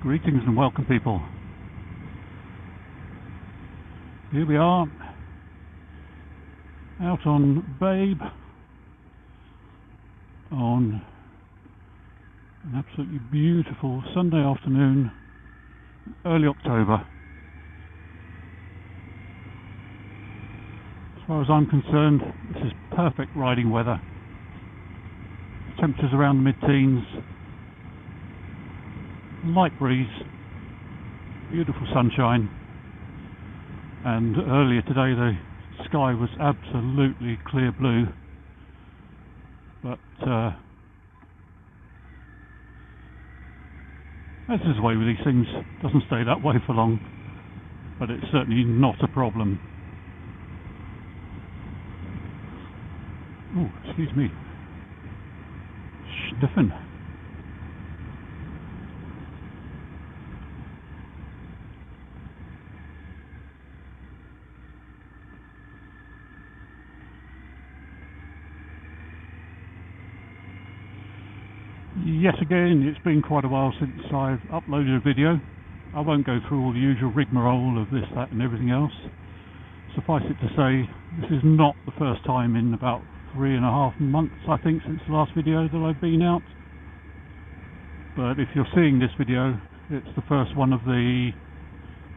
Greetings and welcome, people. Here we are out on Babe on an absolutely beautiful Sunday afternoon, early October. As far as I'm concerned, this is perfect riding weather. Temperatures around the mid-teens, light breeze, beautiful sunshine, and earlier today the sky was absolutely clear blue, but as is the way with these things, it doesn't stay that way for long, but it's certainly not a problem. Oh, excuse me. Sniffing. Yet again, it's been quite a while since I've uploaded a video. I won't go through all the usual rigmarole of this, that and everything else. Suffice it to say, this is not the first time in about 3.5 months, I think, since the last video that I've been out. But if you're seeing this video, it's the first one of the,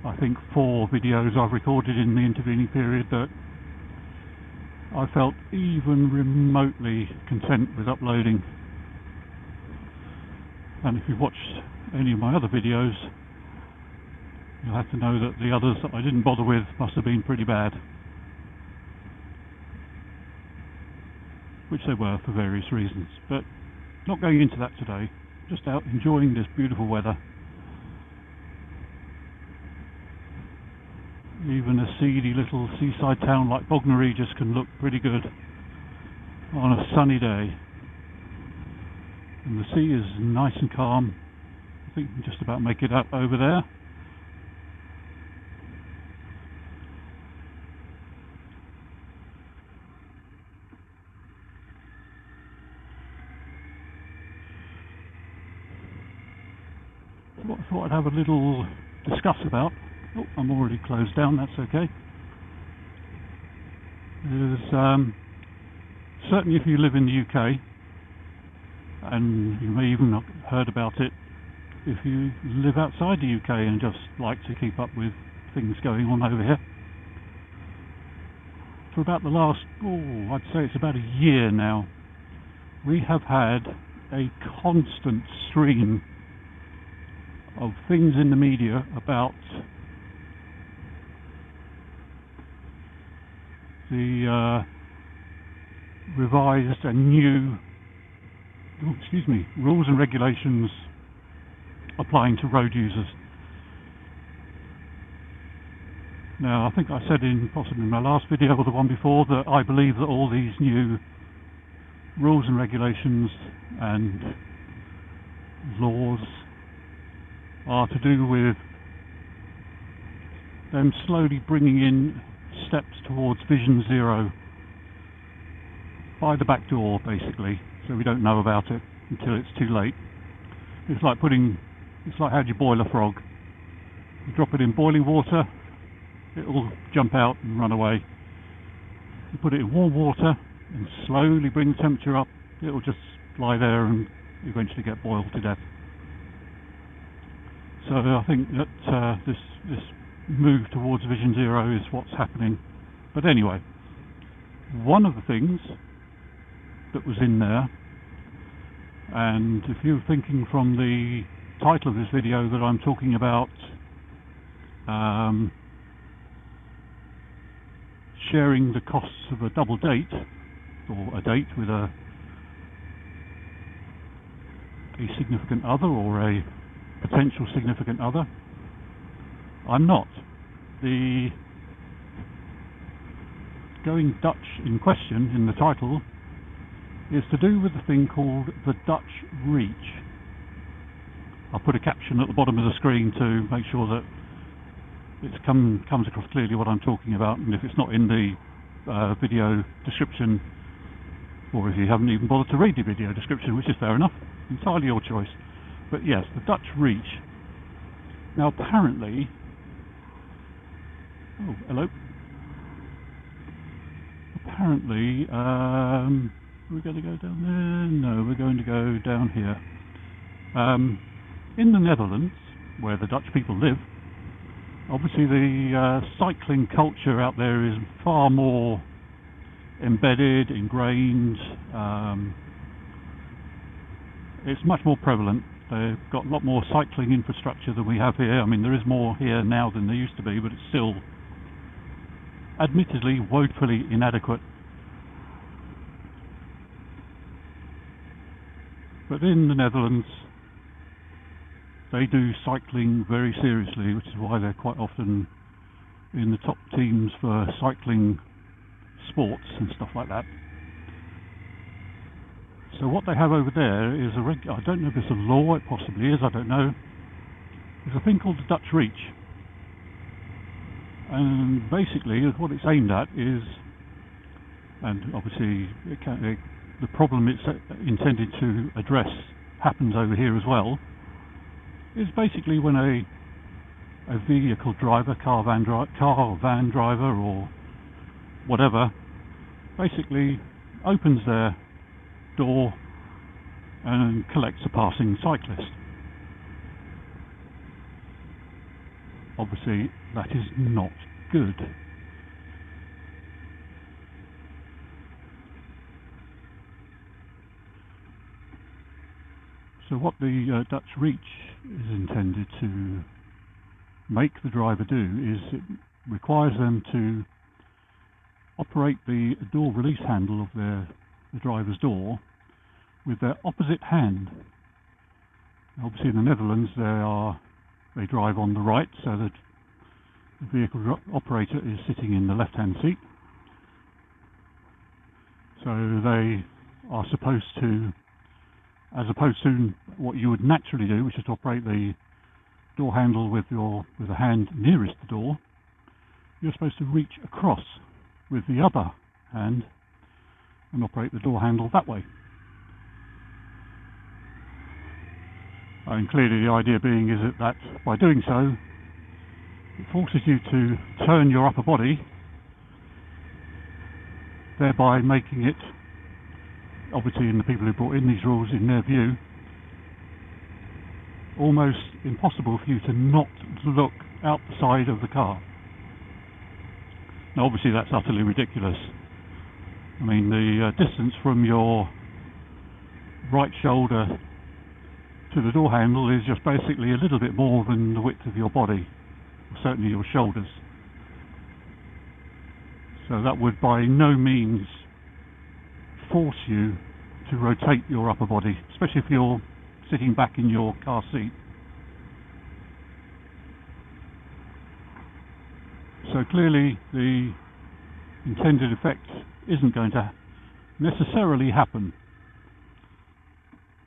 I think, 4 videos I've recorded in the intervening period that I felt even remotely content with uploading. And if you've watched any of my other videos, you'll have to know that the others that I didn't bother with must have been pretty bad. Which they were for various reasons, but not going into that today. Just out enjoying this beautiful weather. Even a seedy little seaside town like Bognor Regis can look pretty good on a sunny day. And the sea is nice and calm. I think you can just about make it up over there. What I thought I'd have a little discuss about. Oh, I'm already closed down, that's okay. Is certainly if you live in the UK, and you may even have heard about it if you live outside the UK and just like to keep up with things going on over here. For about the last, I'd say it's about a year now, we have had a constant stream of things in the media about the revised and new rules and regulations applying to road users. Now, I think I said in possibly my last video or the one before that I believe that all these new rules and regulations and laws are to do with them slowly bringing in steps towards Vision Zero by the back door, basically, so we don't know about it until it's too late. It's like how do you boil a frog? You drop it in boiling water, it will jump out and run away. You put it in warm water and slowly bring the temperature up, it will just lie there and eventually get boiled to death. So I think that this move towards Vision Zero is what's happening. But anyway, one of the things that was in there, and if you're thinking from the title of this video that I'm talking about sharing the costs of a double date, or a date with a significant other or a potential significant other, I'm not. The going Dutch in question in the title is to do with a thing called the Dutch Reach. I'll put a caption at the bottom of the screen to make sure that it comes across clearly what I'm talking about, and if it's not in the video description, or if you haven't even bothered to read the video description, which is fair enough, entirely your choice. But yes, the Dutch Reach. Now apparently, oh hello. Apparently, we're going to go down there. No, we're going to go down here. In the Netherlands, where the Dutch people live, obviously the cycling culture out there is far more embedded, ingrained. It's much more prevalent. They've got a lot more cycling infrastructure than we have here. I mean, there is more here now than there used to be, but it's still admittedly woefully inadequate. But in the Netherlands, they do cycling very seriously, which is why they're quite often in the top teams for cycling sports and stuff like that. So what they have over there is I don't know if it's a law, it possibly is, I don't know. There's a thing called the Dutch Reach. And basically what it's aimed at is, and obviously the problem it's intended to address happens over here as well, is basically when a vehicle driver, car van driver or whatever, basically opens their door and collects a passing cyclist. Obviously that is not good. So what the Dutch Reach is intended to make the driver do is it requires them to operate the door release handle of the driver's door with their opposite hand. Obviously in the Netherlands they drive on the right, so that the vehicle operator is sitting in the left-hand seat. So they are supposed to, as opposed to what you would naturally do, which is to operate the door handle with the hand nearest the door, you're supposed to reach across with the other hand and operate the door handle that way. And clearly the idea being is that by doing so, it forces you to turn your upper body, thereby making it, obviously in the people who brought in these rules, in their view, almost impossible for you to not look out the side of the car. Now obviously that's utterly ridiculous. I mean, the distance from your right shoulder to the door handle is just basically a little bit more than the width of your body, or certainly your shoulders. So that would by no means force you to rotate your upper body, especially if you're sitting back in your car seat. So clearly the intended effect isn't going to necessarily happen.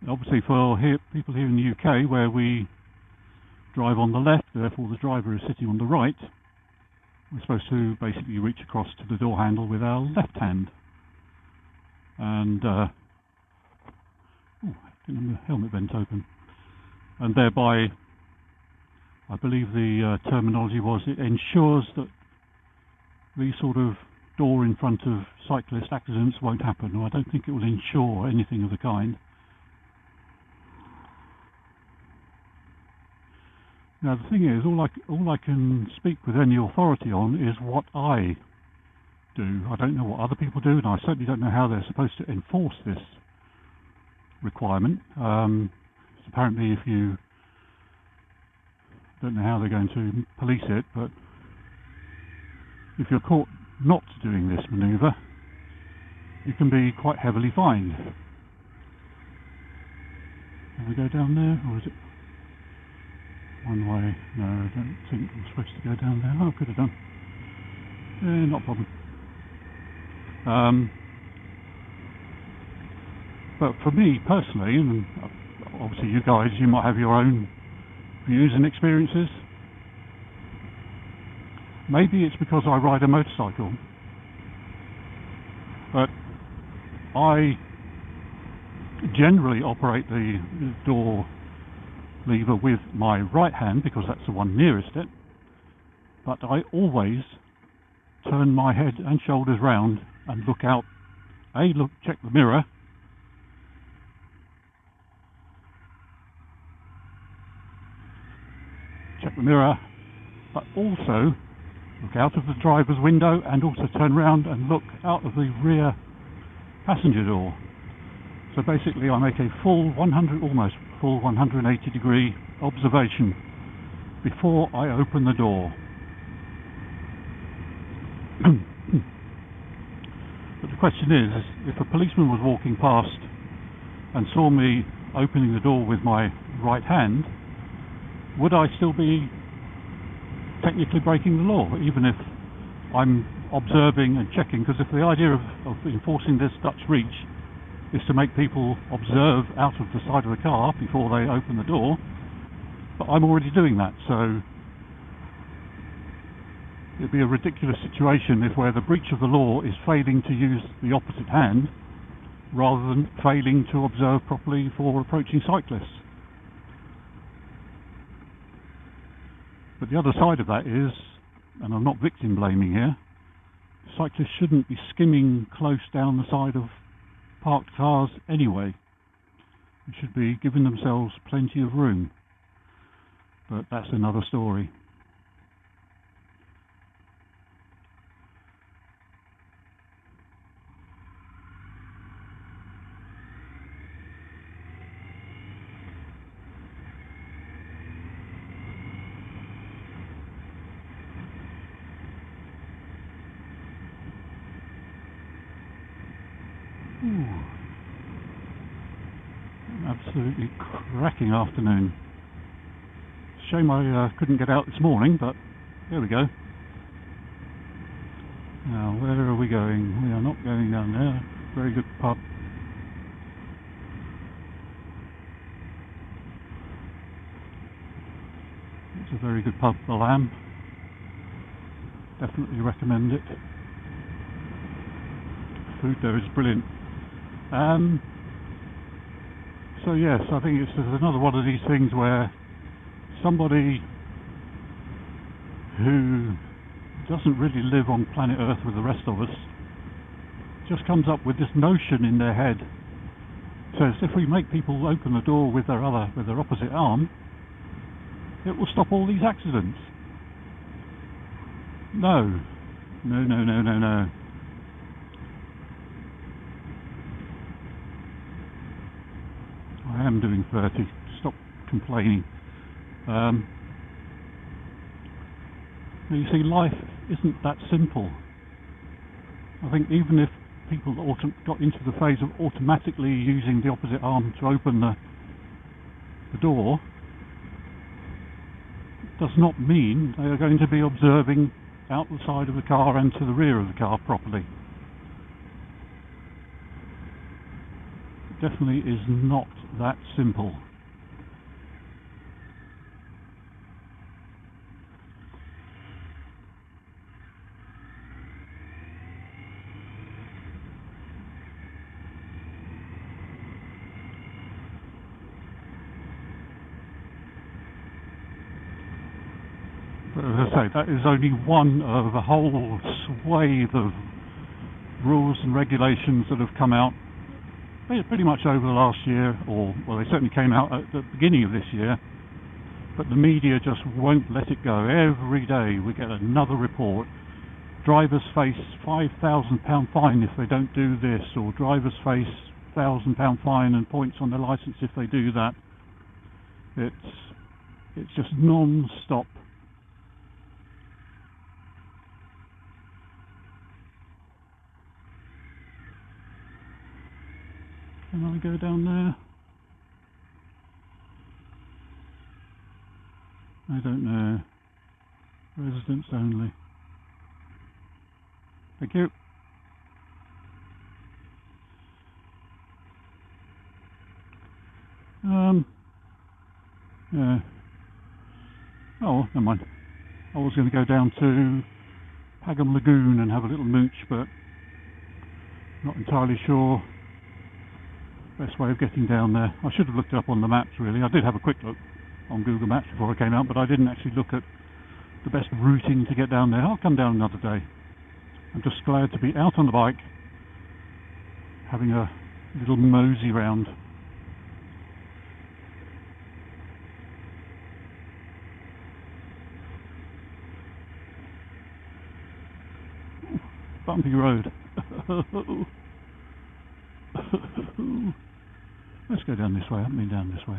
Obviously for people here in the UK, where we drive on the left, therefore the driver is sitting on the right, we're supposed to basically reach across to the door handle with our left hand. And the helmet vent open. And thereby, I believe the terminology was, it ensures that these sort of door in front of cyclist accidents won't happen. Or I don't think it will ensure anything of the kind. Now the thing is, all I can speak with any authority on is what I do. I don't know what other people do, and I certainly don't know how they're supposed to enforce this requirement. Apparently if you don't know how they're going to police it, but if you're caught not doing this manoeuvre, you can be quite heavily fined. Can we go down there, or is it one way? No, I don't think I'm supposed to go down there. Oh, I could have done. Not a problem. But for me personally, and obviously you guys, you might have your own views and experiences. Maybe it's because I ride a motorcycle, but I generally operate the door lever with my right hand because that's the one nearest it, but I always turn my head and shoulders round and look out. Check the mirror, but also look out of the driver's window and also turn round and look out of the rear passenger door. So basically I make a almost full 180 degree observation before I open the door. But the question is, if a policeman was walking past and saw me opening the door with my right hand, would I still be technically breaking the law, even if I'm observing and checking? Because if the idea of enforcing this Dutch reach is to make people observe out of the side of the car before they open the door, but I'm already doing that, so it'd be a ridiculous situation if where the breach of the law is failing to use the opposite hand rather than failing to observe properly for approaching cyclists. But the other side of that is, and I'm not victim blaming here, cyclists shouldn't be skimming close down the side of parked cars anyway. They should be giving themselves plenty of room. But that's another story. Ooh. Absolutely cracking afternoon. Shame I couldn't get out this morning, but there we go. Now, where are we going? We are not going down there. Very good pub. It's a very good pub, The Lamb. Definitely recommend it. Food there is brilliant. So yes, I think it's another one of these things where somebody who doesn't really live on planet Earth with the rest of us just comes up with this notion in their head. Says if we make people open the door with their opposite arm, it will stop all these accidents. No. I am doing 30. Stop complaining. You see, life isn't that simple. I think even if people got into the phase of automatically using the opposite arm to open the door, it does not mean they are going to be observing out the side of the car and to the rear of the car properly. It definitely is not that simple. But as I say, that is only one of a whole swathe of rules and regulations that have come out pretty much over the last year, or well, they certainly came out at the beginning of this year, but the media just won't let it go. Every day we get another report. Drivers face £5,000 fine if they don't do this, or drivers face £1,000 fine and points on their licence if they do that. It's just non-stop. Can I go down there? I don't know. Residents only. Thank you. Yeah. Oh, never mind. I was going to go down to Pagham Lagoon and have a little mooch, but not entirely sure best way of getting down there. I should have looked it up on the maps really. I did have a quick look on Google Maps before I came out, but I didn't actually look at the best routing to get down there. I'll come down another day. I'm just glad to be out on the bike, having a little mosey round. Bumpy road. Let's go down this way. I haven't been down this way.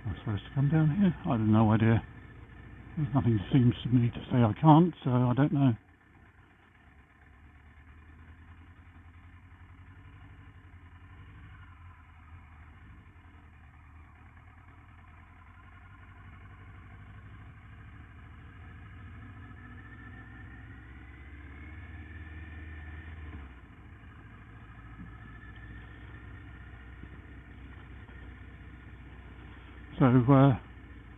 I'm supposed to come down here? I have no idea. There's nothing seems to me to say I can't, so I don't know. So,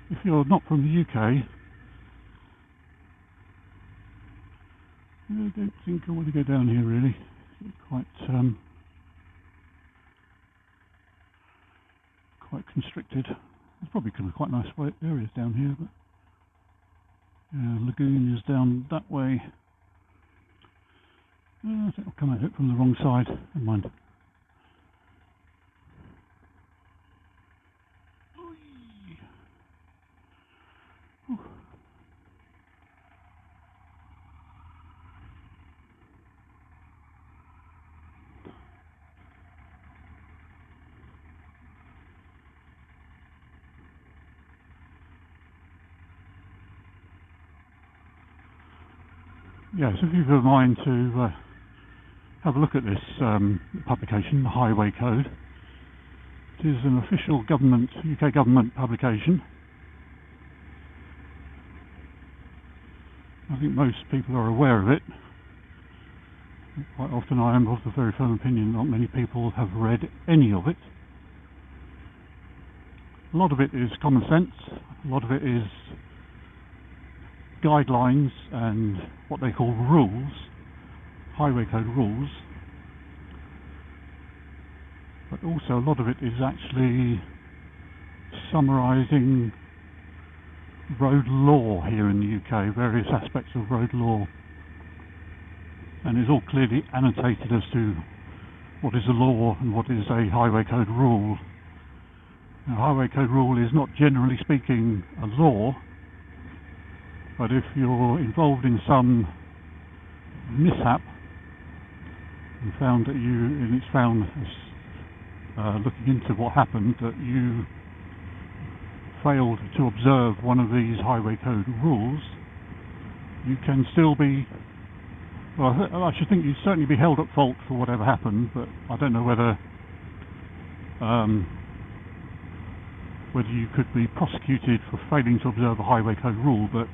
if you're not from the UK, I don't think I want to go down here really. It's quite constricted. There's probably quite nice areas down here, but yeah, lagoon is down that way. I think I'll come at it from the wrong side. Never mind. Yes, if you've a mind to have a look at this publication, the Highway Code. It is an official UK government publication. I think most people are aware of it. Quite often I am of the very firm opinion not many people have read any of it. A lot of it is common sense, a lot of it is guidelines and what they call rules, highway code rules, but also a lot of it is actually summarising road law here in the UK, various aspects of road law, and is all clearly annotated as to what is a law and what is a highway code rule. Now, highway code rule is not generally speaking a law, but if you're involved in some mishap and it's found looking into what happened that you failed to observe one of these highway code rules, you can still be, well, I should think you'd certainly be held at fault for whatever happened, but I don't know whether you could be prosecuted for failing to observe a highway code rule, but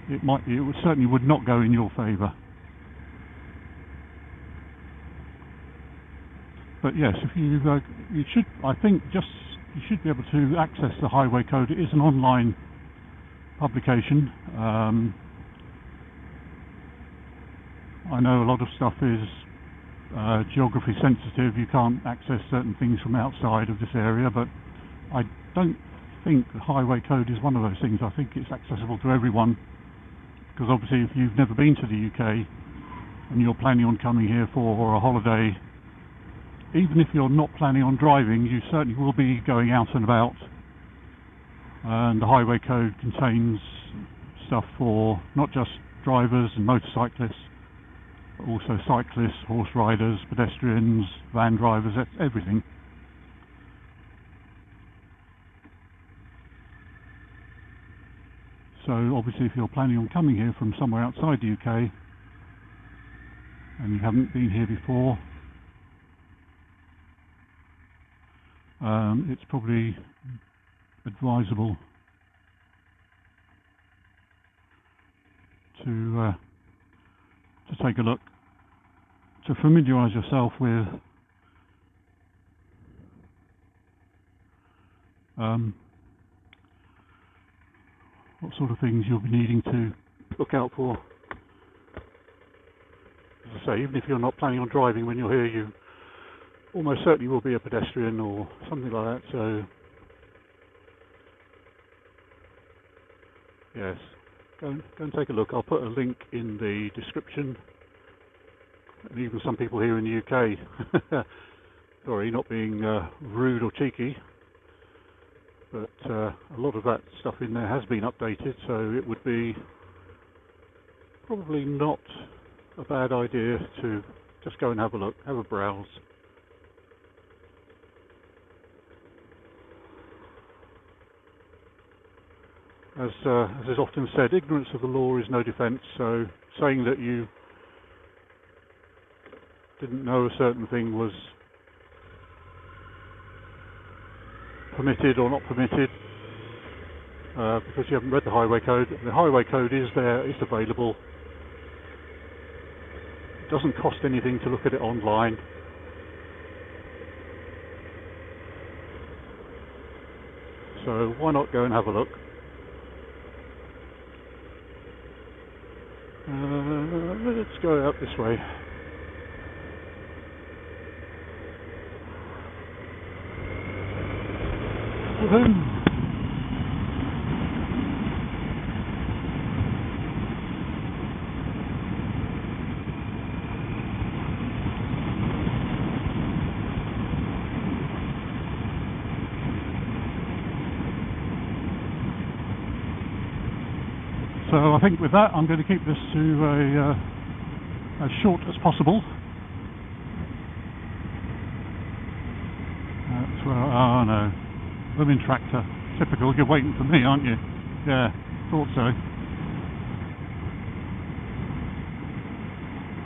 it certainly would not go in your favour. But yes, if you should be able to access the highway code. It is an online publication. I know a lot of stuff is geography sensitive. You can't access certain things from outside of this area, but I don't think the highway code is one of those things. I think it's accessible to everyone, because obviously if you've never been to the UK and you're planning on coming here for a holiday, even if you're not planning on driving, you certainly will be going out and about, and the highway code contains stuff for not just drivers and motorcyclists, but also cyclists, horse riders, pedestrians, van drivers, everything. So obviously if you're planning on coming here from somewhere outside the UK, and you haven't been here before, it's probably advisable to take a look, to familiarise yourself with what sort of things you'll be needing to look out for. As I say, even if you're not planning on driving when you're here, you almost certainly will be a pedestrian or something like that, so yes, go and take a look. I'll put a link in the description. And even some people here in the UK, sorry, not being rude or cheeky, but a lot of that stuff in there has been updated, so it would be probably not a bad idea to just go and have a look, have a browse. As is often said, ignorance of the law is no defence, so saying that you didn't know a certain thing was permitted or not permitted because you haven't read the highway code. The highway code is there, it's available. It doesn't cost anything to look at it online. So why not go and have a look? Let's go out this way. Woohoo! So I think with that I'm going to keep this to as short as possible. That's where, oh no, blooming tractor. Typical, you're waiting for me, aren't you? Yeah, thought so.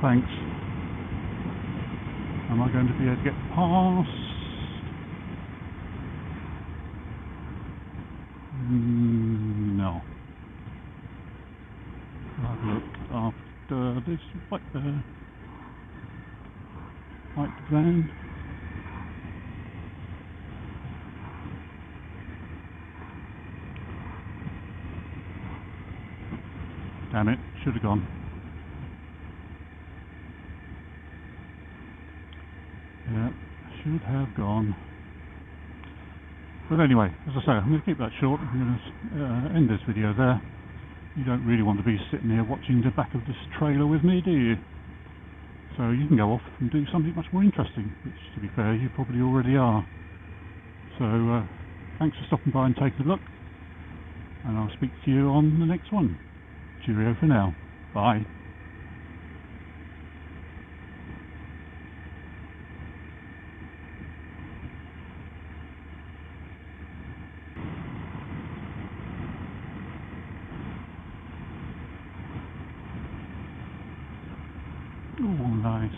Thanks. Am I going to be able to get past? No. I'll look after this white van. Damn it, should have gone. Yeah, should have gone. But anyway, as I say, I'm going to keep that short. I'm going to end this video there. You don't really want to be sitting here watching the back of this trailer with me, do you? So you can go off and do something much more interesting, which, to be fair, you probably already are. So thanks for stopping by and taking a look, and I'll speak to you on the next one. Cheerio for now. Bye. Oh, nice.